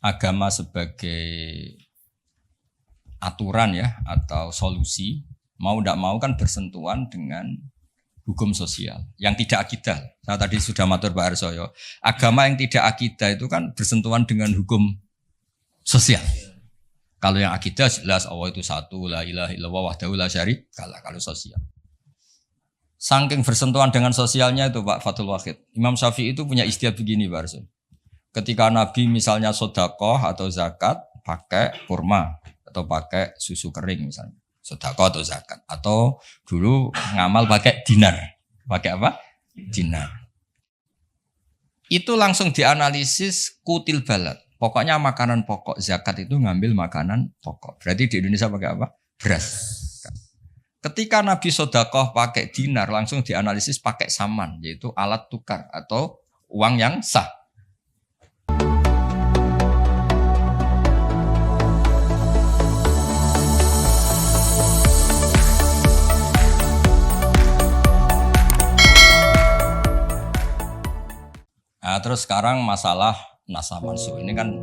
agama sebagai aturan ya atau solusi mau tidak mau kan bersentuhan dengan hukum sosial yang tidak akidah. Saya tadi sudah matur Pak Arsoyo, agama yang tidak akidah itu kan bersentuhan dengan hukum sosial. Kalau yang akidah jelas Allah itu satu, la ilaha illallah wahdahu la syarikalah. Kalau sosial, saking bersentuhan dengan sosialnya itu Pak Fathul Wahid, Imam Syafi'i itu punya istilah begini Pak Arsoyo. Ketika Nabi misalnya sedekah atau zakat pakai kurma atau pakai susu kering misalnya, sedekah atau zakat, atau dulu ngamal pakai dinar. Pakai apa? Dinar. Itu langsung dianalisis kutil balad. Pokoknya makanan pokok, zakat itu ngambil makanan pokok. Berarti di Indonesia pakai apa? Beras. Ketika Nabi sedekah pakai dinar, langsung dianalisis pakai saman, yaitu alat tukar atau uang yang sah. Nah, terus sekarang masalah nasah mansuh ini kan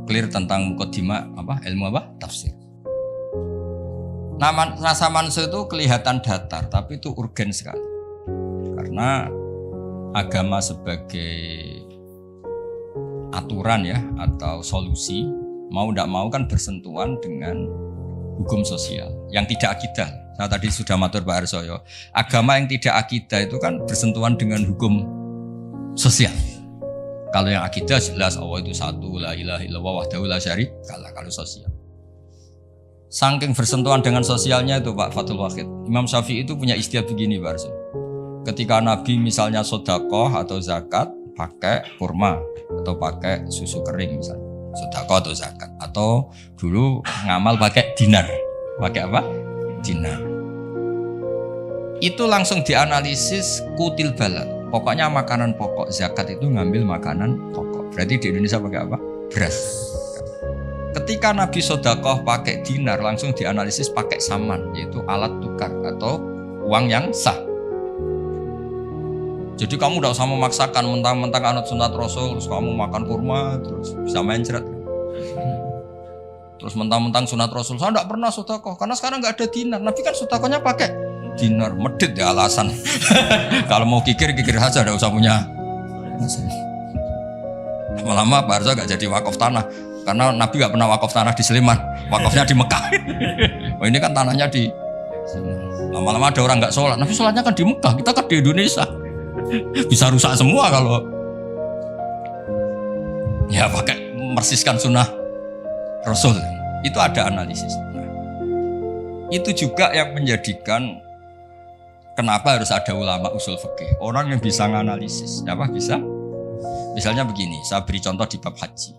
clear tentang mukaddimah apa ilmu apa tafsir. Nama nasah mansuh itu kelihatan datar tapi itu urgen sekali karena agama sebagai aturan ya atau solusi mau tidak mau kan bersentuhan dengan hukum sosial yang tidak akidah. Saya tadi sudah matur Pak Arsoyo, agama yang tidak akidah itu kan bersentuhan dengan hukum sosial. Kalau yang akidah jelas Allah itu satu, la ilaha illallah wahdahu la syarikalah. Kalau sosial, saking bersentuhan dengan sosialnya itu Pak Fathul Wahid, Imam Syafi'i itu punya istilah begini Pak Arso. Ketika Nabi misalnya sedekah atau zakat pakai kurma atau pakai susu kering misalnya, sedekah atau zakat, atau dulu ngamal pakai dinar. Pakai apa? Dinar. Itu langsung dianalisis kutil balad. Pokoknya makanan pokok, zakat itu ngambil makanan pokok. Berarti di Indonesia pakai apa? Beras. Ketika Nabi sedekah pakai dinar, langsung dianalisis pakai saman, yaitu alat tukar atau uang yang sah. Jadi kamu tidak usah memaksakan mentang-mentang anut sunat Rasul, terus kamu makan kurma, terus bisa mencret. Terus mentang-mentang sunat Rasul, saya tidak pernah sedekah, karena sekarang nggak ada dinar. Nabi kan sedekahnya pakai dinar, medit ya alasan. Kalau mau kikir saja, tidak usah punya. Lama-lama Pak Arso gak jadi wakaf tanah karena Nabi gak pernah wakaf tanah di Sleman, wakafnya di Mekah. Oh ini kan tanahnya di. Lama-lama ada orang gak sholat, Nabi sholatnya kan di Mekah, kita kan di Indonesia. Bisa rusak semua kalau ya pakai mersiskan sunnah Rasul. Itu ada analisis. Itu juga yang menjadikan kenapa harus ada ulama usul fikih, orang yang bisa menganalisis. Apa bisa? Misalnya begini, saya beri contoh di bab haji.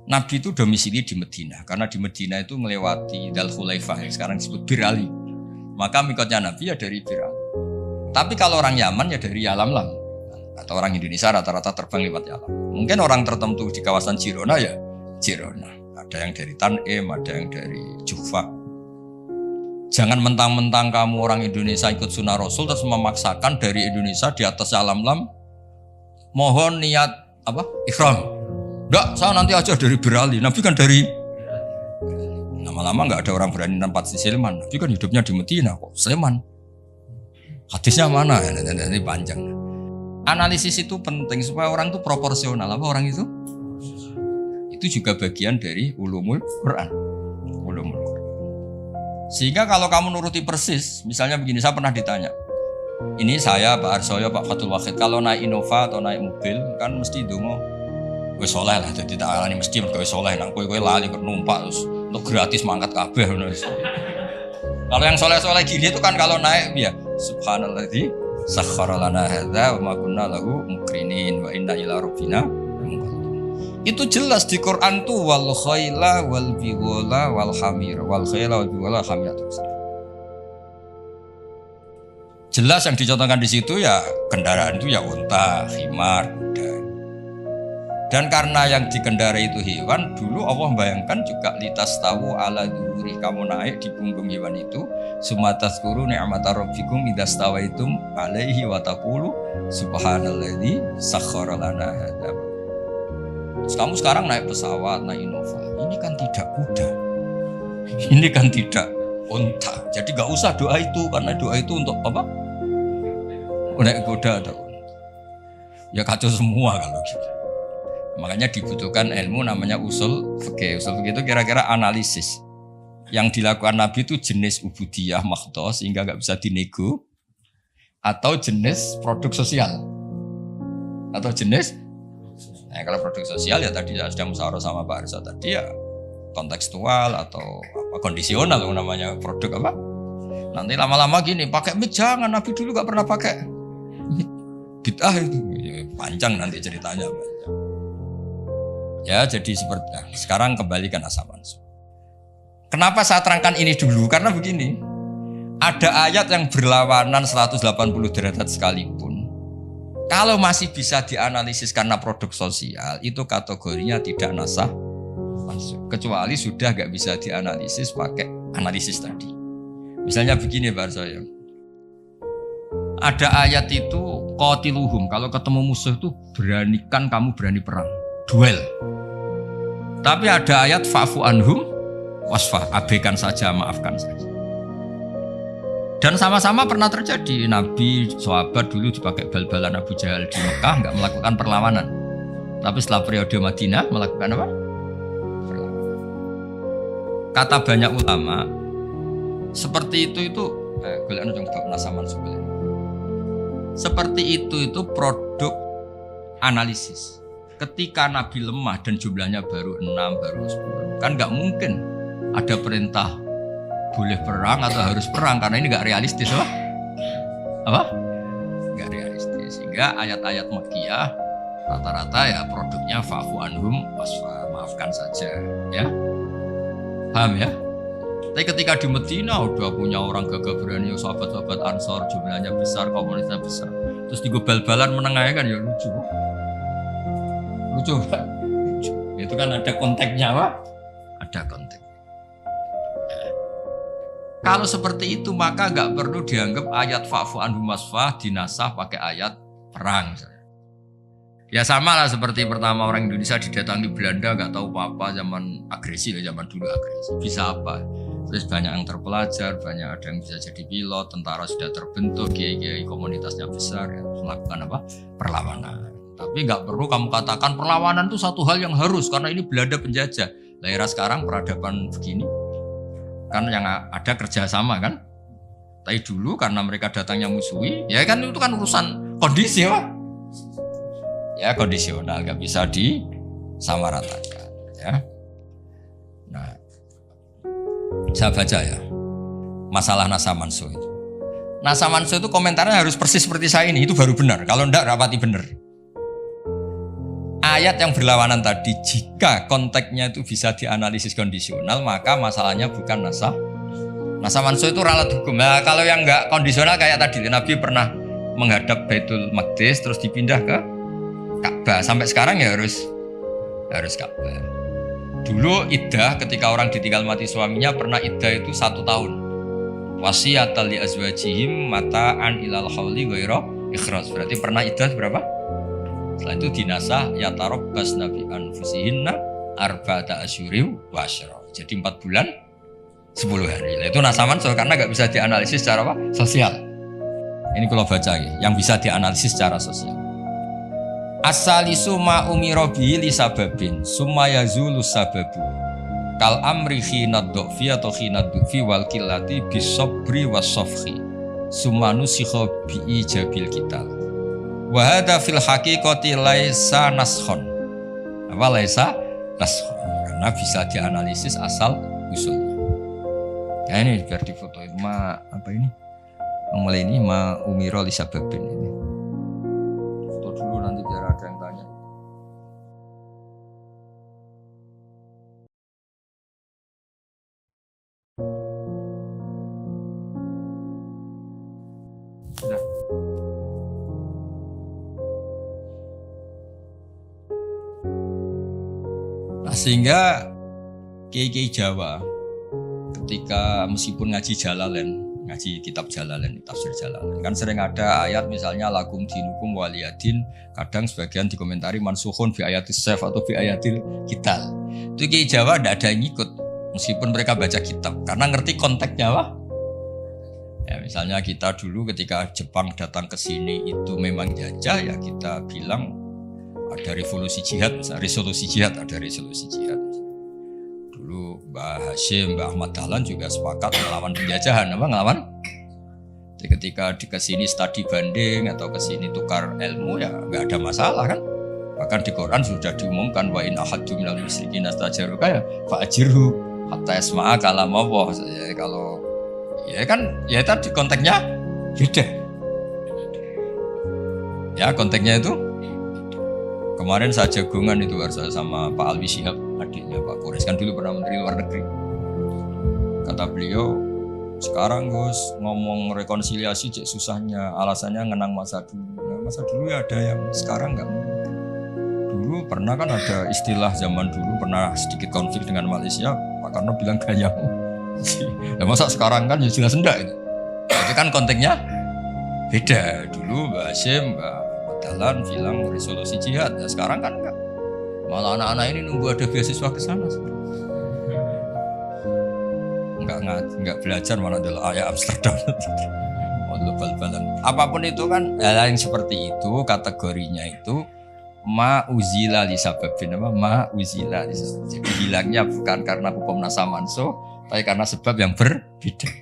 Nabi itu domisili di Madinah, karena di Madinah itu melewati Dzul Khulaifah yang sekarang disebut Bir Ali. Maka mikotnya Nabi ya dari Bir Ali. Tapi kalau orang Yaman ya dari Yalamlam. Atau orang Indonesia rata-rata terbang lewat Yalam. Mungkin orang tertentu di kawasan Jirona ya Jirona. Ada yang dari Tanim, ada yang dari Jufa. Jangan mentang-mentang kamu orang Indonesia ikut sunnah Rasul terus memaksakan dari Indonesia di atas Yalamlam mohon niat apa? Ihram. Enggak, saya nanti aja dari Berali. Nabi kan dari lama-lama enggak ada orang berani tempat di Sleman. Nabi kan hidupnya di Madinah kok. Sleman. Hadisnya mana? Ini panjang. Analisis itu penting supaya orang itu proporsional. Apa orang itu? Itu juga bagian dari ulumul Quran. Ulumul Quran. Sehingga kalau kamu nuruti persis, misalnya begini, saya pernah ditanya, ini saya Pak Arsoyo, Pak Fathul Wahid, kalau naik Innova atau naik mobil kan mesti dungo, gue soleh lah, jadi tak alani mesti gue soleh, nang gue lali numpak terus untuk gratis mangkat kabeh. Kalau yang soleh-soleh gini itu kan kalau naik ya subhanalladzi sakhkhara lana hadza wa ma kunna lahu muqrinin wa inna ila rabbina. Itu jelas di Quran tuh wal khaila wal bighala wal hamir wal khaila wal bighala hamir. Jelas yang dicontohkan di situ ya kendaraan itu ya unta, himar, kuda. Dan karena yang dikendarai itu hewan, dulu Allah membayangkan juga litas tawu ala dzuri, kamu naik di punggung hewan itu, sumatazkuru ni'mata rabbikum idastawaitum alaihi wa taqulu subhanalladzi sakhkhara lana hadza. Terus kamu sekarang naik pesawat, naik Innova. Ini kan tidak kuda. Ini kan tidak unta. Jadi gak usah doa itu, karena doa itu untuk apa? Naik kuda atau unta. Ya kacau semua kalau gitu. Makanya dibutuhkan ilmu namanya usul fikih. Usul fikih itu kira-kira analisis. Yang dilakukan Nabi itu jenis ubudiyah makhdoh sehingga nggak bisa dinego, atau jenis produk sosial, atau jenis. Nah kalau produk sosial ya tadi saya sudah musyawarah sama Pak Arso tadi ya kontekstual atau apa, kondisional namanya produk apa. Nanti lama-lama gini pakai mic jangan, Nabi dulu nggak pernah pakai mic. Bid'ah itu ya, panjang nanti ceritanya. Ya jadi seperti sekarang kembalikan Asamanso. Kenapa saya terangkan ini dulu? Karena begini, ada ayat yang berlawanan 180 derajat sekalipun. Kalau masih bisa dianalisis karena produk sosial, itu kategorinya tidak nasah masuk. Kecuali sudah gak bisa dianalisis pakai analisis tadi. Misalnya begini Pak Arso, ada ayat itu qatiluhum, kalau ketemu musuh itu beranikan kamu berani perang, duel. Tapi ada ayat fa'fu anhum wasfah, abaikan saja, maafkan saja. Dan sama-sama pernah terjadi. Nabi, sahabat dulu dipakai bal-balan Abu Jahal di Mekah, nggak melakukan perlawanan. Tapi setelah periode Madinah melakukan apa? Perlawanan. Kata banyak ulama, seperti itu seperti itu produk analisis. Ketika Nabi lemah dan jumlahnya baru 6, baru 10, kan nggak mungkin ada perintah boleh perang atau harus perang karena ini nggak realistis, apa? Nggak realistis. Sehingga ayat-ayat Makkiyah rata-rata ya produknya fa'fu anhum wasfa, maafkan saja, ya. Paham ya? Tapi ketika di Medina udah punya orang gagah berani, sahabat-sahabat Ansor jumlahnya besar, komunitasnya besar. Terus digobal-balan menengahnya kan ya lucu. Lucu kan? Lucu. Itu kan ada konteksnya, Pak. Ada konteks. Kalau seperti itu maka nggak perlu dianggap ayat fa'fu anhum wasfah dinasah pakai ayat perang misalnya. Ya sama lah seperti pertama orang Indonesia didatangi Belanda nggak tahu apa-apa, zaman agresi lah, zaman dulu agresi. Bisa apa? Terus banyak yang terpelajar, banyak ada yang bisa jadi pilot, tentara sudah terbentuk, kiai-kiai komunitasnya besar, ya, melakukan apa? Perlawanan. Tapi nggak perlu kamu katakan perlawanan itu satu hal yang harus karena ini Belanda penjajah. Daerah sekarang peradaban begini. Kan yang ada kerjasama kan, tapi dulu karena mereka datangnya musuhi, ya kan itu kan urusan kondisi ya kondisional, nggak bisa disamaratakan ya. Nah, saya baca ya masalah Nasamanso itu. Nasamanso itu komentarnya harus persis seperti saya ini, itu baru benar. Kalau enggak rapati benar. Ayat yang berlawanan tadi, jika konteksnya itu bisa dianalisis kondisional, maka masalahnya bukan Nasamanso itu ralat hukum. Nah, kalau yang enggak kondisional kayak tadi, Nabi pernah menghadap Baitul Maqdis terus dipindah ke Ka'bah. Sampai sekarang ya harus Ka'bah. Dulu iddah ketika orang ditinggal mati suaminya pernah iddah itu 1 tahun. Wasiyatan li azwajihim mata'an ilal hauli ghaira ikhraj. Berarti pernah iddah berapa? Setelah itu dinasah ya tarabbas nabi anfusihinna arba'ata asyurim wa asyra. Jadi 4 bulan 10 hari. Nah, itu Nasamanso karena nggak bisa dianalisis secara apa? Sosial. Ini kalau baca ya, yang bisa dianalisis secara sosial. As-salisu ma umira bihi li sababin summa yazulu sababu. Kal amri khinad du'fi atau khinad du'fi wal qillati bisabri was-safhi. Summa nusikha bi ijabil qital. Wa hadza fil haqiqati laisa naskhon. Apa laisa naskhon? Karena bisa dianalisis asal usulnya. Ya ini biar difoto itu apa ini? Mulai ini ma umira li sababin ini. Foto dulu nanti biar ada yang tanya. Sudah. Nah, sehingga kiai-kiai Jawa ketika meskipun ngaji Jalalain, ngaji kitab Jalalain, tafsir Jalalain. Kan sering ada ayat misalnya lakum dinukum waliyadin, kadang sebagian dikomentari mansukhun fi ayatis saf atau fi ayatil kital. Itu Kiai Jawa tidak ada yang ikut meskipun mereka baca kitab karena ngerti konteks Jawa. Ya, misalnya kita dulu ketika Jepang datang ke sini itu memang jajah, ya kita bilang ada revolusi jihad, resolusi jihad, ada resolusi jihad. Dulu Mbah Hashim, Mbah Ahmad Dahlan juga sepakat melawan penjajahan, apa ngelawan? Jadi ketika di kesini studi banding atau kesini tukar ilmu ya nggak ada masalah kan? Bahkan di Quran sudah diumumkan wa in ahadum minal musyrikin astajaruka ya fa'ajirhu hatta yasma'a kalam Allah. Ya, kalau ya kan ya tadi konteksnya beda. Ya konteksnya itu kemarin saya jagungan itu sama Pak Alwi Shihab, adiknya Pak Kores kan dulu pernah menteri luar negeri. Kata beliau sekarang Gus ngomong rekonsiliasi cek susahnya, alasannya ngenang masa dulu. Nah, masa dulu ya ada yang sekarang nggak. Dulu pernah kan ada istilah zaman dulu pernah sedikit konflik dengan Malaysia, Pak Karno bilang gayamu. Ya masa sekarang kan ya jelas enggak itu. Tapi kan konteksnya beda. Dulu Mbak Hashim, Mbak Dahlan bilang resolusi jihad. Ya sekarang kan enggak. Malah anak-anak ini nunggu ada beasiswa ke sana. Enggak belajar malah adalah ayah Amsterdam. Apapun itu kan hal yang seperti itu kategorinya itu ma'uzila li sababin apa ma'uzila. Jadi hilangnya bukan karena hukum nasa mansuh tapi karena sebab yang berbeda.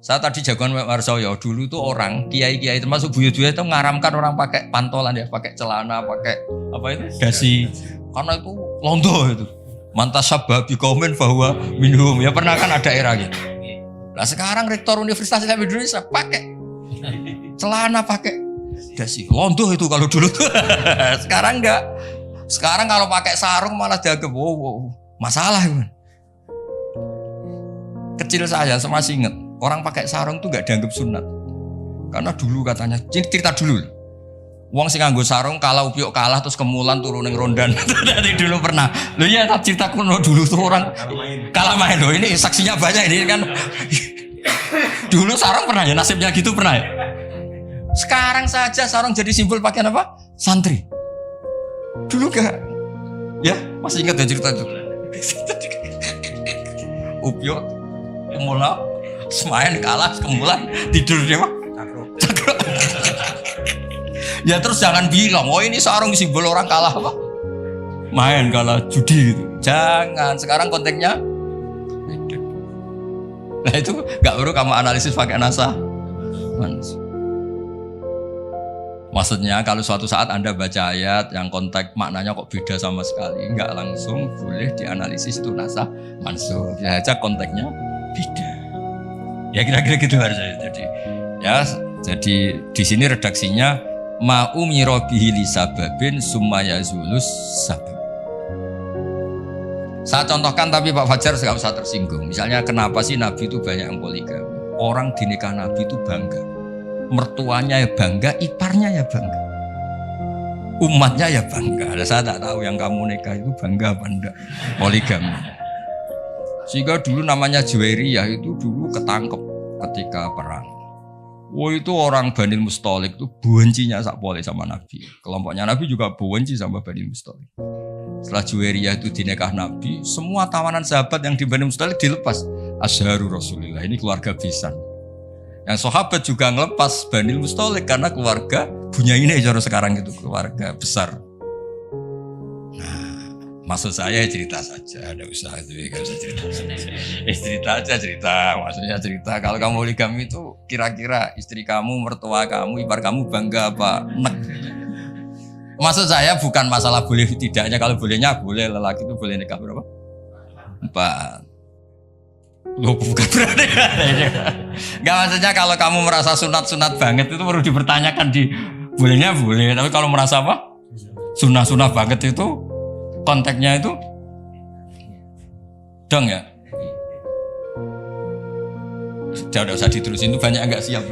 Saya tadi jagoan Pak Warsoyo dulu tuh orang kiai-kiai termasuk buyut-buyut itu ngaramkan orang pakai pantolan ya, pakai celana, pakai apa itu dasi. Karena itu londo itu. Mantasabba bi qaumin bahwa minhum. Ya pernah kan ada era gitu. Nah sekarang rektor Universitas Islam Indonesia pakai celana, pakai dasi. Londo itu kalau dulu tuh. Sekarang enggak. Sekarang kalau pakai sarung malah dianggap wow, masalah itu. Kecil saya masih ingat orang pakai sarung tuh nggak dianggap sunat karena dulu katanya cerita dulu wong sing nganggo sarung kalau upiok kalah terus kemulan turun ning rondan dari dulu pernah lo ya tak cerita kuno dulu tuh orang kalah main loh ini saksinya banyak ini kan dulu sarung pernah ya nasibnya gitu pernah ya sekarang saja sarung jadi simbol pakaian apa santri dulu gak ya masih ingat ya cerita itu upiok kemulan semain kalah kemulan tidur dia mah cakro. Ya terus jangan bilang oh ini sarung simbol orang kalah apa main kalah judi gitu. Jangan sekarang konteksnya nah itu gak perlu kamu analisis pakai nasa maksudnya kalau suatu saat Anda baca ayat yang konteks maknanya kok beda sama sekali nggak langsung boleh dianalisis itu nasa mansuh ya aja konteksnya beda. Ya kira-kira gitu harusnya. Jadi di sini redaksinya ma'u mirabihi li sababin summa yazulus sabab. Saya contohkan tapi Pak Fajar enggak usah tersinggung. Misalnya kenapa sih Nabi itu banyak yang poligami? Orang di nikah Nabi itu bangga. Mertuanya ya bangga, iparnya ya bangga. Umatnya ya bangga. Saya tak tahu yang kamu nikah itu bangga apa enggak poligami. Sehingga dulu namanya Juwairiyah itu dulu ketangkep ketika perang. Wah itu orang Bani Mustalik itu bencinya sak boleh sama Nabi. Kelompoknya Nabi juga benci sama Bani Mustalik. Setelah Juwairiyah itu dinikah Nabi, semua tawanan sahabat yang di Bani Mustalik dilepas. Asharu Rasulullah ini keluarga besan. Yang sahabat juga ngelepas Bani Mustalik karena keluarga Bunyainah cara sekarang itu keluarga besar. Maksud saya cerita saja, ada usaha itu gak usah cerita cerita, maksudnya cerita. Kalau kamu poligami itu kira-kira istri kamu, mertua kamu, ipar kamu bangga apa? Nek. Maksud saya bukan masalah boleh tidaknya, kalau bolehnya boleh lelaki itu boleh nikah berapa? 4. Loh bukan berarti. Gak maksudnya kalau kamu merasa sunat-sunat banget itu perlu dipertanyakan di bolehnya boleh, tapi kalau merasa apa? Sunah-sunah banget itu konteksnya itu dong ya. Udah usah diterusin itu banyak enggak siap.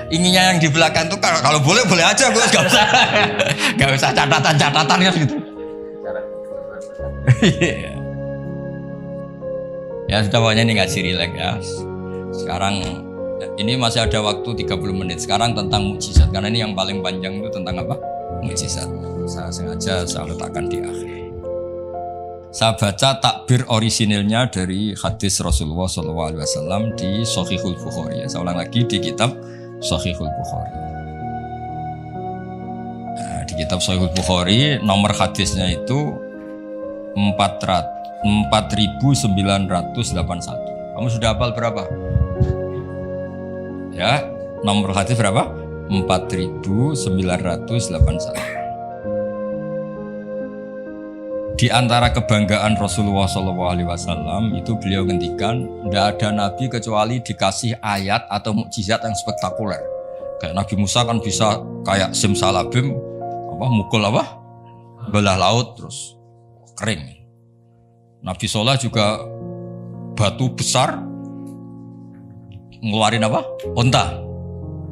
Inginnya yang di belakang tuh kalau boleh aja Gus, enggak usah catatan ya gitu. Ya sudah pokoknya ini ngaji rileks ya. Sekarang ini masih ada waktu 30 menit. Sekarang tentang mukjizat, karena ini yang paling panjang itu tentang apa? Mukjizat. Saya sengaja saya letakkan di akhir. Saya baca takbir orisinilnya dari hadis Rasulullah SAW di Shahihul Bukhari. Saya ulang lagi, di kitab Shahihul Bukhari. Nah, di kitab Shahihul Bukhari nomor hadisnya itu 4981. Kamu sudah hafal berapa? Ya, nomor hadis berapa? 4981. Di antara kebanggaan Rasulullah SAW itu beliau ngendikan, tidak ada nabi kecuali dikasih ayat atau mukjizat yang spektakuler. Kayak Nabi Musa kan bisa kayak simsalabim, mukul belah laut terus kering. Nabi Soleh juga batu besar ngeluarin onta.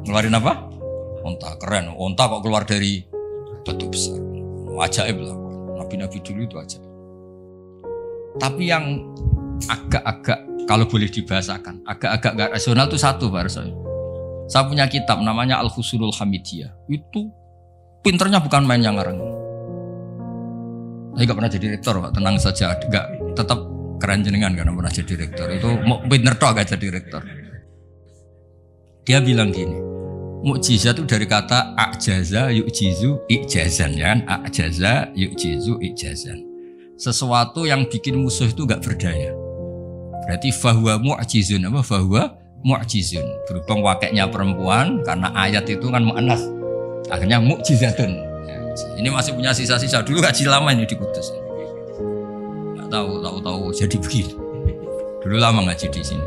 Ngeluarin onta, keren. Onta kok keluar dari batu besar. Ajaib lah. Nabi-nabi dulu itu aja. Tapi yang agak-agak, kalau boleh dibahasakan, agak-agak gak rasional itu satu, Pak Arso. Saya punya kitab namanya Al-Husulul Hamidiyah. Itu pinternya bukan main yang ngarang. Saya gak pernah jadi rektor, Pak. Tenang saja. Gak, tetap keren jenengan karena pernah jadi rektor. Itu mau pinter toh gak jadi rektor. Dia bilang gini, mukjizat itu dari kata a'jaza yu'jizu i'jazan, ya kan? A'jaza yu'jizu i'jazan. Sesuatu yang bikin musuh itu gak berdaya. Berarti fahuwa mu'jizun, fahuwa mu'jizun. Berhubung wakeknya perempuan, karena ayat itu kan mu'annas, akhirnya mukjizatun. Ya, ini masih punya sisa-sisa. Dulu gaji lama ini di Kudus. Gak tahu jadi begini. Dulu lama ngaji di sini.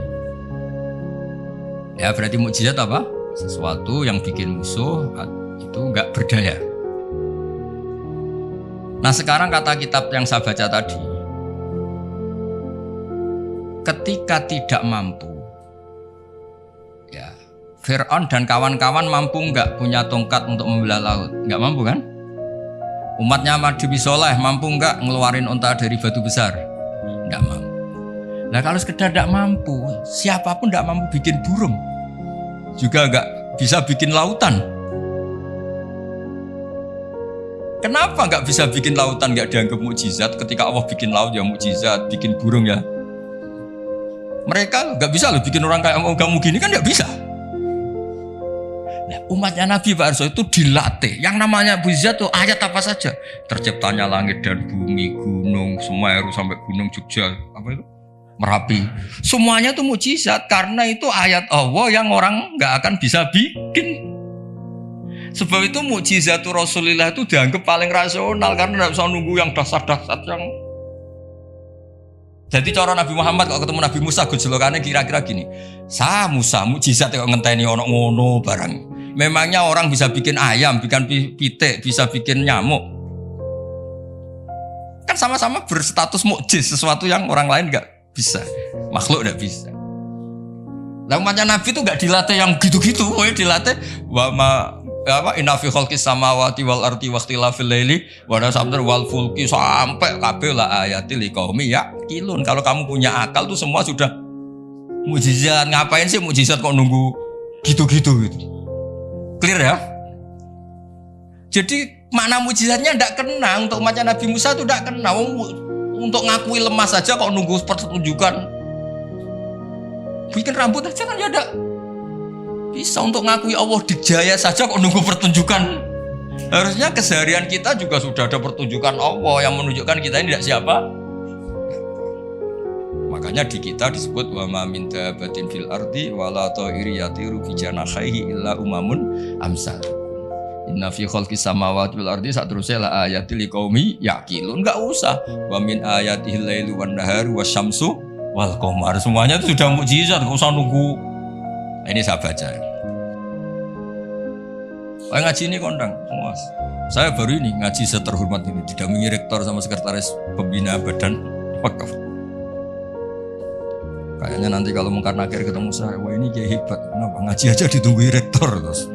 Ya berarti mukjizat apa? Sesuatu yang bikin musuh itu enggak berdaya. Nah sekarang kata kitab yang saya baca tadi, ketika tidak mampu, ya Fir'aun dan kawan-kawan mampu enggak punya tongkat untuk membelah laut? Enggak mampu kan? Umatnya Nabi Soleh mampu enggak ngeluarin unta dari batu besar? Enggak mampu. Nah kalau sekedar enggak mampu, siapapun enggak mampu bikin burung, juga enggak bisa bikin lautan. Kenapa nggak bisa bikin lautan nggak dianggap mukjizat? Ketika Allah bikin laut ya mukjizat, bikin burung ya. Mereka nggak bisa loh bikin orang kayak kamu gini kan nggak bisa. Nah, umatnya Nabi Pak Arso itu dilatih. Yang namanya mukjizat tuh ayat apa saja. Terciptanya langit dan bumi, gunung, Semeru sampai gunung Jogja, apa itu? Merapi. Semuanya tuh mukjizat karena itu ayat Allah yang orang nggak akan bisa bikin. Sebab itu mukjizatul Rasulillah itu dianggap paling rasional karena tidak usah nunggu yang dasar-dasar yang. Jadi cara Nabi Muhammad kalau ketemu Nabi Musa gejolokannya kira-kira gini. Musa mukjizat kok ngenteni ono ngono barang. Memangnya orang bisa bikin ayam, bikin pitik, bisa bikin nyamuk. Kan sama-sama berstatus mukjiz, sesuatu yang orang lain enggak bisa. Makhluk enggak bisa. Lah umatnya Nabi itu enggak dilatih yang gitu-gitu, dilatih inna fi khalqis samawati wal ardi waqtilafil laili wa nasabir wal fulki sampai kabeh la ayati liqaumi yaqilun. Kalau kamu punya akal tuh semua sudah mukjizat. Ngapain sih mukjizat kok nunggu gitu-gitu gitu. Clear ya? Jadi makna mukjizatnya ndak kena untuk umatnya Nabi Musa itu ndak kena. Untuk ngakui lemah saja kok nunggu pertunjukan. Bikin rambut aja kan ya ndak bisa. Untuk ngakui Allah dijaya saja kok nunggu pertunjukan. Harusnya keseharian kita juga sudah ada pertunjukan Allah yang menunjukkan kita ini tidak siapa. Makanya di kita disebut wa ma min dabatin fil ardi wala ta'iri yatiru bi janahihi illa umamun amsal. Inna fi khalqis samawati wal ardi satrusnya la ayatil liqaumi yaqilun. Enggak usah wa min ayatihil lailu wan naharu wasyamsu wal qamar. Semuanya itu sudah mukjizat, enggak usah nunggu. Ini saya baca. Ngaji ini kondang, Mas. Saya baru ini ngaji seterhormat ini, didampingi rektor sama sekretaris pembina badan wakaf. Kayaknya nanti kalau Mungkar Nakir ketemu saya, wah ini kayak hebat. Kenapa ngaji aja ditunggu rektor terus.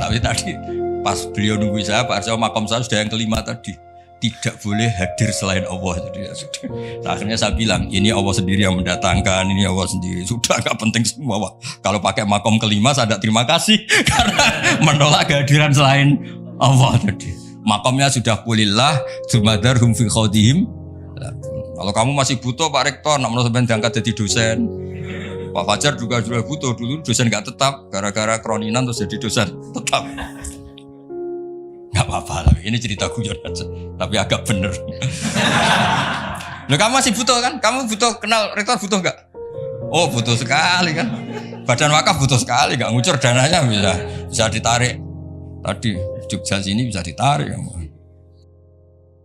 Tapi tadi pas beliau nunggu saya, Pak Arso makom saya sudah yang kelima tadi. tidak boleh hadir selain Allah. Jadi ya sudah. Akhirnya saya bilang, ini Allah sendiri yang mendatangkan, ini Allah sendiri. Sudah nggak penting semua. Wah, kalau pakai makom kelima saya tidak terima kasih karena menolak kehadiran selain Allah tadi. Makomnya sudah kulillah, jumadarhum fi khodihim. Kalau kamu masih butuh Pak Rektor, nak menurut sampean diangkat jadi dosen. Pak Fajar juga sudah butuh, dulu dosen nggak tetap, gara-gara kroninan terus jadi dosen tetap. Nggak apa-apa, tapi ini cerita guyon aja, tapi agak bener. Loh, kamu masih butuh kan? Kamu butuh kenal rektor, butuh nggak? Oh, butuh sekali kan? Badan wakaf butuh sekali, nggak ngucur dananya bisa ditarik. Tadi Jogja sini bisa ditarik.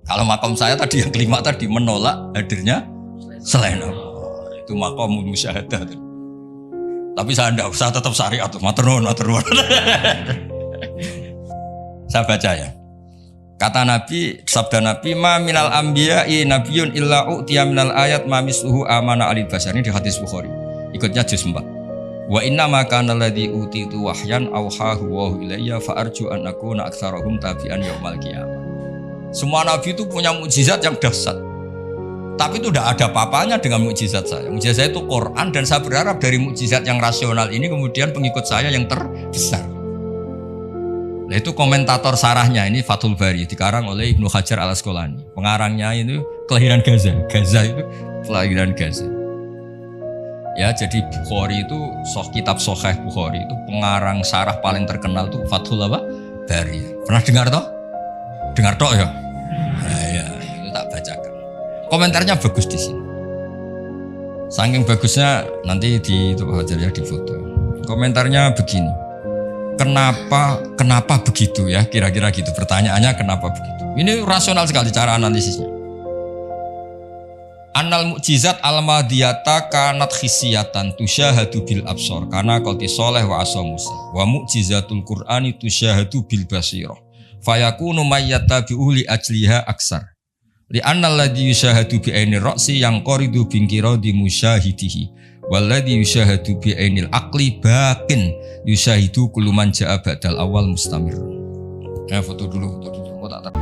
Kalau makom saya tadi yang kelima tadi menolak hadirnya selain Allah, itu makom musyahadah. Tapi saya enggak usah, tetap syariat tuh, matur nuwun. Saya baca ya. Kata Nabi, sabda Nabi, ma minal anbiya'i nabiyyun illa u'tiya minal ayat ma misluhu amana alil basar. Ini di hadis Bukhari. Ikutnya juz 4. Wa inna ma kana alladhi utitu wahyan awhahu wa ilayya fa arju an akuna aktsarahum tabi'an yaumal qiyamah. Semua nabi itu punya mukjizat yang dahsyat. Tapi itu tidak ada apa-apanya dengan mukjizat saya. Mukjizat saya itu Quran, dan saya berharap dari mukjizat yang rasional ini kemudian pengikut saya yang terbesar. Nah, itu komentator sarahnya ini Fathul Bari dikarang oleh Ibnu Hajar Al-Asqalani. Pengarangnya itu kelahiran Gaza. Gaza itu kelahiran Gaza. Ya, jadi Bukhari itu kitab Sahih Bukhari itu pengarang sarah paling terkenal itu Fathul Bari. Pernah dengar toh? Dengar toh ya? Nah, ya, itu tak bacakan. Komentarnya bagus di sini. Saking bagusnya nanti di Hajar ya di foto. Komentarnya begini. Kenapa begitu ya? Kira-kira gitu. Pertanyaannya kenapa begitu? Ini rasional sekali cara analisisnya. Annal mukjizat al-madiyata kanat khisiyatan tusyahadu bil absor karena qauti sholih wa asa Musa. Wa mukjizatul Qur'ani tusyahadu bil basirah. Fayakunu mayyatabi'u li ajliha aksar. Li anna alladhi yushahadu bi ainir ra'si yang qoridu bingkira di musyahidihi walladhi yushahadu bi ainil aqli baqin yushahidu kullu man ja'a ba'dal awal mustamir. Ya foto dulu. Kok tak